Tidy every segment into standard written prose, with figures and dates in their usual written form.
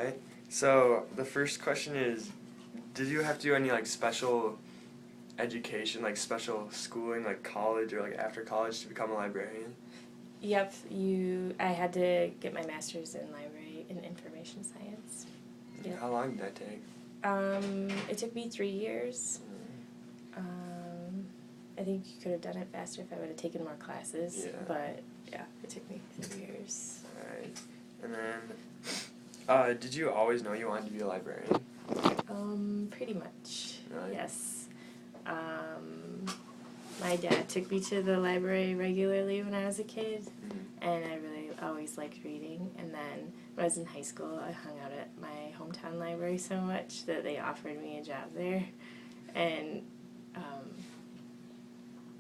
right. So the first question is, did you have to do any like special education, like special schooling, like college or like after college to become a librarian? Yep, I had to get my master's in library and information science. Yep. How long did that take? It took me 3 years. I think you could have done it faster if I would have taken more classes. Yeah. But yeah, it took me 3 years. Alright. And then, did you always know you wanted to be a librarian? Pretty much. Really? Yes. My dad took me to the library regularly when I was a kid, and I really always liked reading. And then when I was in high school, I hung out at my hometown library so much that they offered me a job there. And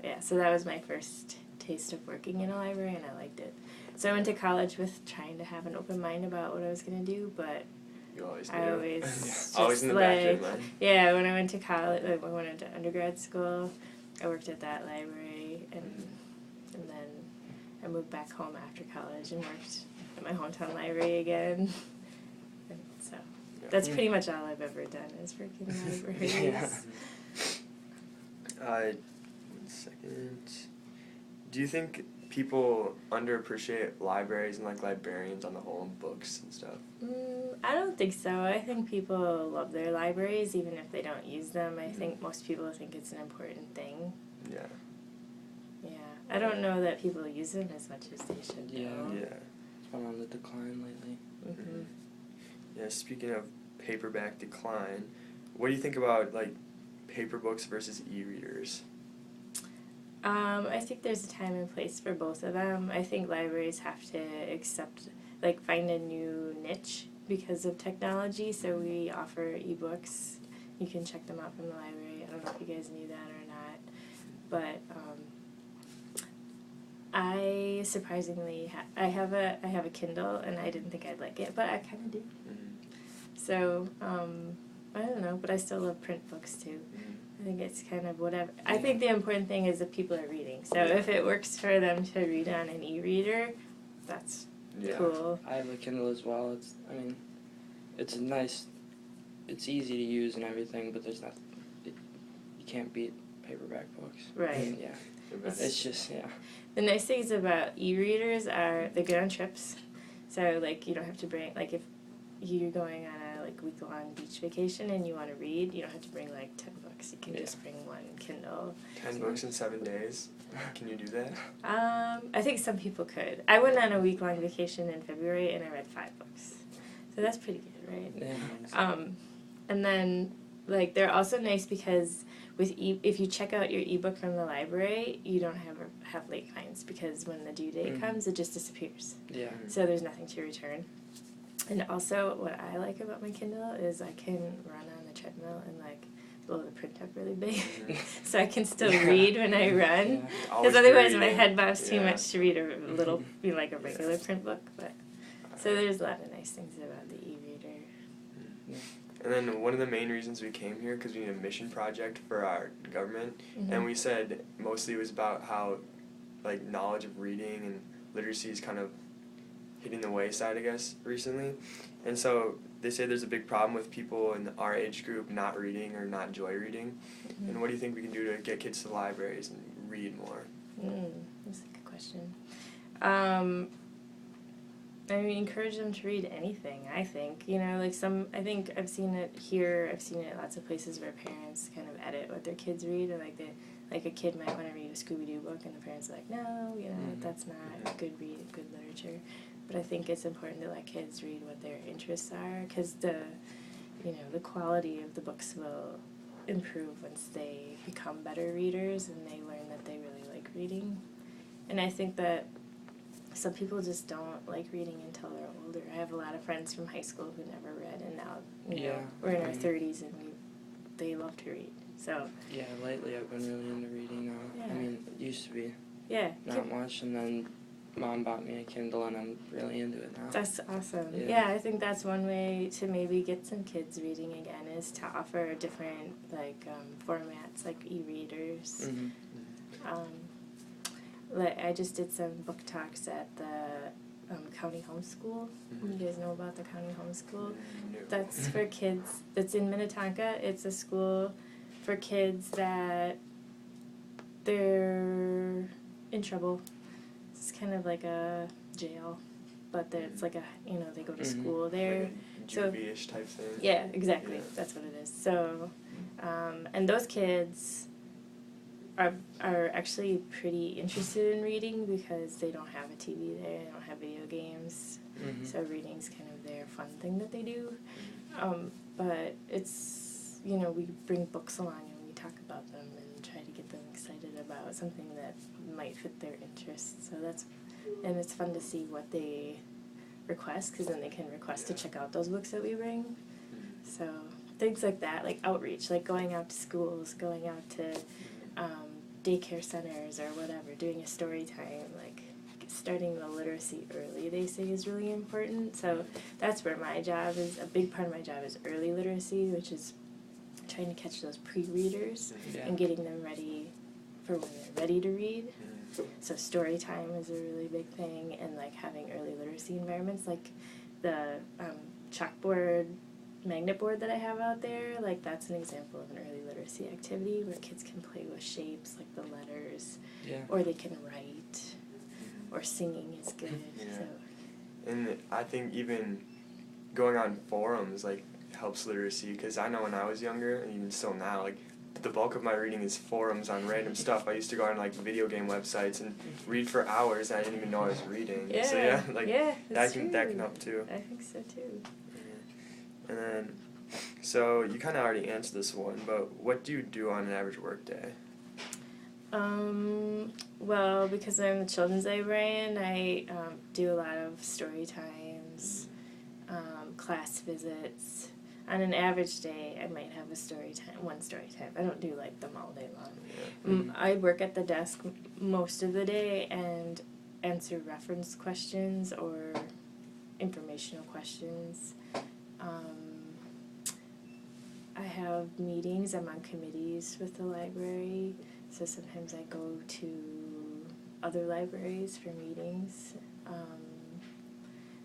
yeah, so that was my first taste of working in a library, and I liked it. So I went to college with trying to have an open mind about what I was going to do, but You always do. I always just always in the back of your mind. Yeah, when I went to college, like when I went to undergrad school, I worked at that library, and then I moved back home after college and worked at my hometown library again. And so that's pretty much all I've ever done is work in libraries. Yeah. 1 second. Do you think people underappreciate libraries and like librarians on the whole and books and stuff? I don't think so. I think people love their libraries even if they don't use them. I think most people think it's an important thing. Yeah. Yeah. I don't know that people use them as much as they should. Yeah. Though. Yeah. It's been on the decline lately. Mm-hmm. Yeah, speaking of paperback decline, what do you think about like paper books versus e-readers? I think there's a time and place for both of them. I think libraries have to find a new niche because of technology. So we offer ebooks. You can check them out from the library. I don't know if you guys knew that or not, but I surprisingly I have a Kindle, and I didn't think I'd like it, but I kind of do. So I don't know, but I still love print books too. I think it's kind of whatever. I think the important thing is that people are reading. So if it works for them to read on an e-reader, that's cool. I have a Kindle as well. It's nice. It's easy to use and everything, but there's you can't beat paperback books. Right. Yeah. It's just, yeah. The nice things about e-readers are they're good on trips. So, like, you don't have to bring, like, if you're going on a, week-long beach vacation and you want to read, you don't have to bring, 10 books. You can just bring one Kindle. 10 books in 7 days? Can you do that? I think some people could. I went on a week-long vacation in February and I read 5 books. So that's pretty good, right? Yeah. And then, they're also nice because if you check out your ebook from the library, you don't have late fines because when the due date comes, it just disappears. Yeah. So there's nothing to return. And also, what I like about my Kindle is I can run on the treadmill and blow the print up really big, so I can still read when I run. Because otherwise, my head bobs too much to read a little, like a regular print book. But so there's a lot of nice things about the e-reader. And then one of the main reasons we came here because we need a mission project for our government, and we said mostly it was about how knowledge of reading and literacy is kind of hitting the wayside, I guess, recently. And so they say there's a big problem with people in our age group not reading or not enjoy reading. And what do you think we can do to get kids to the libraries and read more? That's a good question. Encourage them to read anything, I think. I think I've seen it here, I've seen it at lots of places where parents kind of edit what their kids read, or a kid might want to read a Scooby-Doo book and the parents are like, no, that's not good literature. But I think it's important to let kids read what their interests are, because the quality of the books will improve once they become better readers and they learn that they really like reading. And I think that some people just don't like reading until they're older. I have a lot of friends from high school who never read, and now we're in our 30s and they love to read. So yeah, lately I've been really into reading now. Yeah. It used to be not much, and then Mom bought me a Kindle, and I'm really into it now. That's awesome. Yeah. I think that's one way to maybe get some kids reading again, is to offer different formats like e-readers. I just did some book talks at the County Homeschool. Mhm. You guys know about the County Homeschool? No. That's for kids. That's in Minnetonka. It's a school for kids that they're in trouble. It's kind of like a jail, but it's like a, you know, they go to Mhm. school there. Like a So- juvie-ish type thing. Yeah, exactly. Yeah. That's what it is. So, and those kids are actually pretty interested in reading because they don't have a TV there, they don't have video games. Mhm. So reading's kind of their fun thing that they do. But it's, you know, we bring books along and we talk about them and try to get them excited about something that might fit their interests. So and it's fun to see what they request, because then they can request to check out those books that we bring. So things like that, like outreach, like going out to schools, going out to daycare centers or whatever, doing a story time, like starting the literacy early, they say, is really important. So that's where my job is. A big part of my job is early literacy, which is trying to catch those pre-readers Yeah. and getting them ready for when they're ready to read. Mhm. So story time is a really big thing, and like having early literacy environments, like the chalkboard magnet board that I have out there, like that's an example of an early literacy activity where kids can play with shapes like the letters, Yeah. or they can write, or singing is good. Yeah. So And I think even going on forums like helps literacy, because I know when I was younger, and even still now, like the bulk of my reading is forums on random stuff. I used to go on like video game websites and read for hours, and I didn't even know I was reading. yeah, So yeah, like that that's can true. help too. I think so too. And then, so you kind of already answered this one, but what do you do on an average work day? Well, because I'm the children's librarian, I do a lot of story times, class visits. On an average day, I might have one story time. I don't do like them all day long. Yeah. I work at the desk most of the day and answer reference questions or informational questions. I have meetings. I'm on committees with the library, so sometimes I go to other libraries for meetings.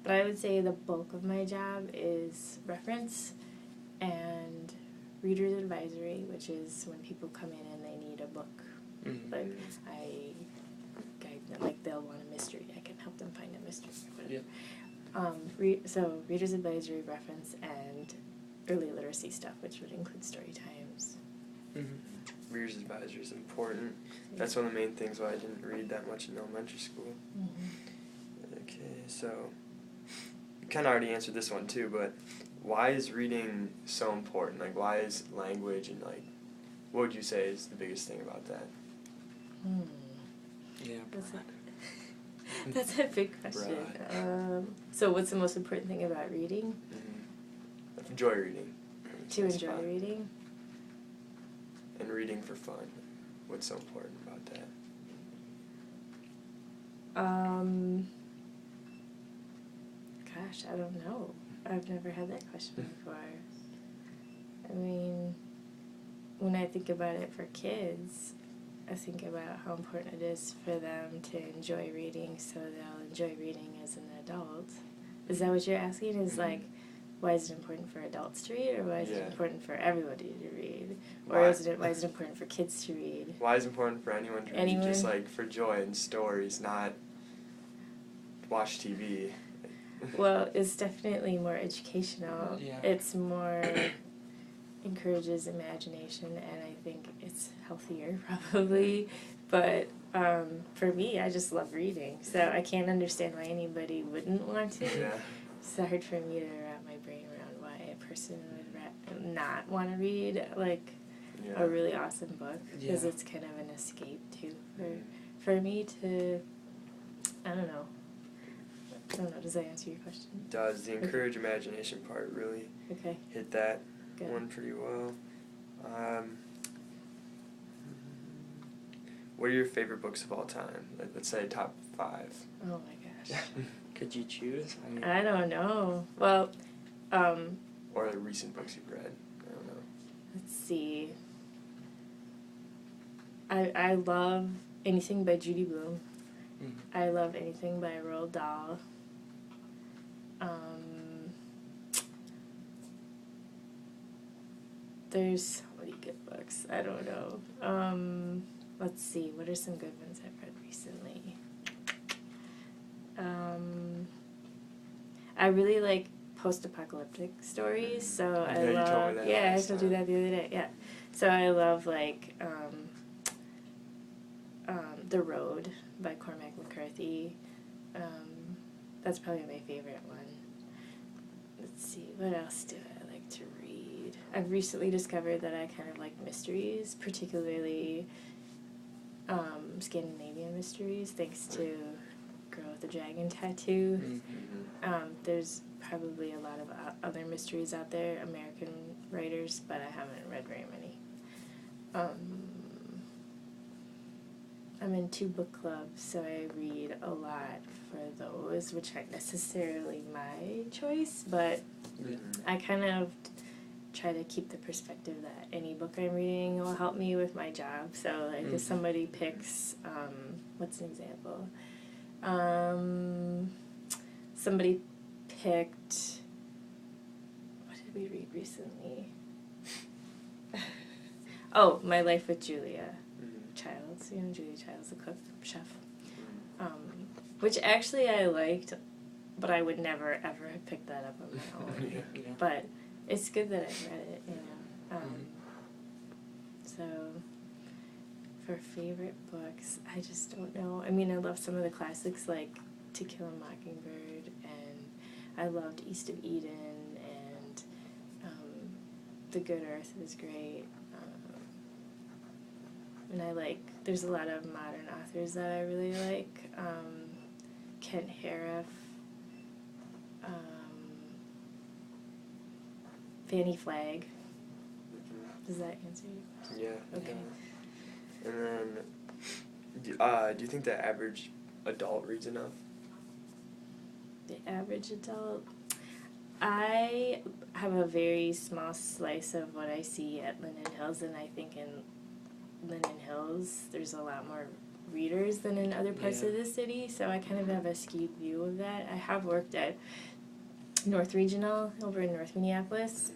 But I would say the bulk of my job is reference and reader's advisory, which is when people come in and they need a book. Mhm. Like I guide them, like they'll want a mystery, I can help them find a mystery or whatever. So reader's advisory, reference, and early literacy stuff, which would include story times. Mhm. Reader's advisory is important. That's one of the main things why I didn't read that much in elementary school. Okay, so you kind of already answered this one too, but why is reading so important? Like, why is language and like, what would you say is the biggest thing about that? Yeah. That's a big question. So what's the most important thing about reading? Enjoy reading. To That's enjoy fun. reading? And reading for fun. What's so important about that? Gosh, I don't know. I've never had that question before. I mean, when I think about it for kids, I think about how important it is for them to enjoy reading so they'll enjoy reading as an adult. Is that what you're asking? Is like, why is it important for adults to read, or why is it important for everybody to read? Or why is it important for kids to read? Why is it important for anyone to read? Just like for joy and stories, not watch TV. Well, it's definitely more educational. Yeah. It's more encourages imagination, and I think it's healthier probably. But for me, I just love reading, so I can't understand why anybody wouldn't want to. Yeah. It's hard for me to wrap my brain around why a person would not want to read like a really awesome book, because it's kind of an escape too for me to. I don't know. Does that answer your question? It does. The encourage imagination part really hit that one pretty well. What are your favorite books of all time? Like, let's say top 5. Oh my gosh. Could you choose? I don't know. Well, or the recent books you've read. I don't know. Let's see. I love anything by Judy Blume. I love anything by Roald Dahl. There's so many good books. I don't know. Let's see. What are some good ones I've read recently? I really like post-apocalyptic stories, so I you love. told me that Yeah, I last told you time. that the other day. Yeah, so I love like The Road by Cormac McCarthy. That's probably my favorite one. Let's see, what else do I like to read? I've recently discovered that I kind of like mysteries, particularly Scandinavian mysteries, thanks to Girl with the Dragon Tattoo. Mm-hmm. There's probably a lot of other mysteries out there, American writers, but I haven't read very many. I'm in 2 book clubs, so I read a lot for those, which aren't necessarily my choice, but I kind of try to keep the perspective that any book I'm reading will help me with my job. So, like, if somebody picks, what's an example? Somebody picked, what did we read recently? Oh, My Life with Julia Childs. You know Julia Childs, the cook, chef. Which actually I liked, but I would never ever have picked that up on my own. Yeah. But it's good that I read it, you know. So, for favorite books, I just don't know. I mean, I love some of the classics like To Kill a Mockingbird, and I loved East of Eden, and The Good Earth is great. And I like, there's a lot of modern authors that I really like. Kent Harif, Fannie Flagg. Does that answer your question? Yeah. Okay. Yeah. And then, do you think the average adult reads enough? The average adult? I have a very small slice of what I see at Linden Hills, and I think in Linden Hills there's a lot more readers than in other parts of the city, so I kind of have a skewed view of that. I have worked at North Regional over in North Minneapolis,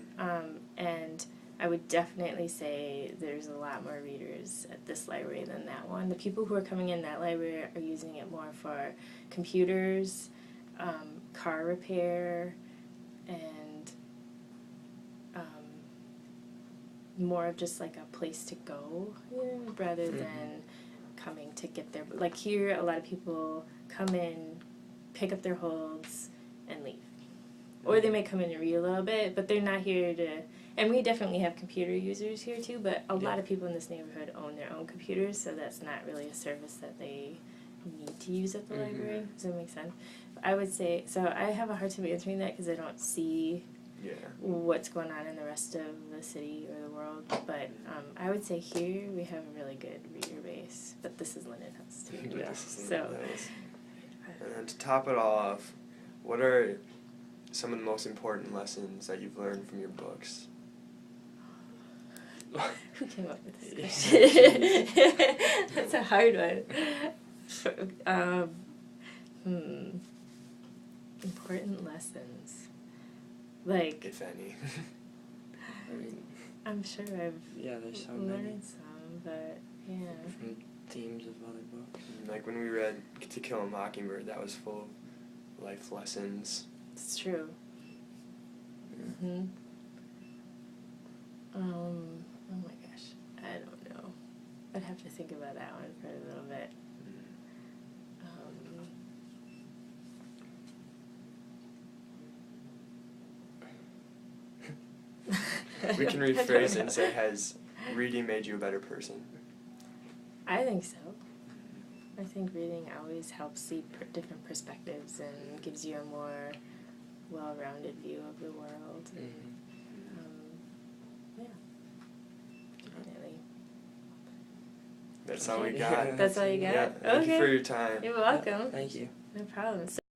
and I would definitely say there's a lot more readers at this library than that one. The people who are coming in that library are using it more for computers, car repair, and more of just like a place to go, you know, rather than coming to get their, like here a lot of people come in, pick up their holds, and leave. Or they may come in and read a little bit, but they're not here to, and we definitely have computer users here too, but a lot of people in this neighborhood own their own computers, so that's not really a service that they need to use at the library. Does that make sense? I would say, so I have a hard time answering that because I don't see what's going on in the rest of the city or the world, but I would say here we have a really good reader base, but this is Linden Hills too. Yeah. So, and then to top it all off, what are some of the most important lessons that you've learned from your books? Who came up with this question? That's a hard one. Important lessons. Like, if any. I mean, I'm sure I've there's so learned many some, but yeah. from themes of other books. Like when we read To Kill a Mockingbird, that was full of life lessons. It's true. Oh my gosh, I don't know. I'd have to think about that one for a little bit. We can rephrase it and say, has reading made you a better person? I think so. I think reading always helps see different perspectives and gives you a more well-rounded view of the world. Yeah, definitely. That's all we got. That's all you got? Yeah, thank you Okay. for your time. You're welcome. Thank you. No problem.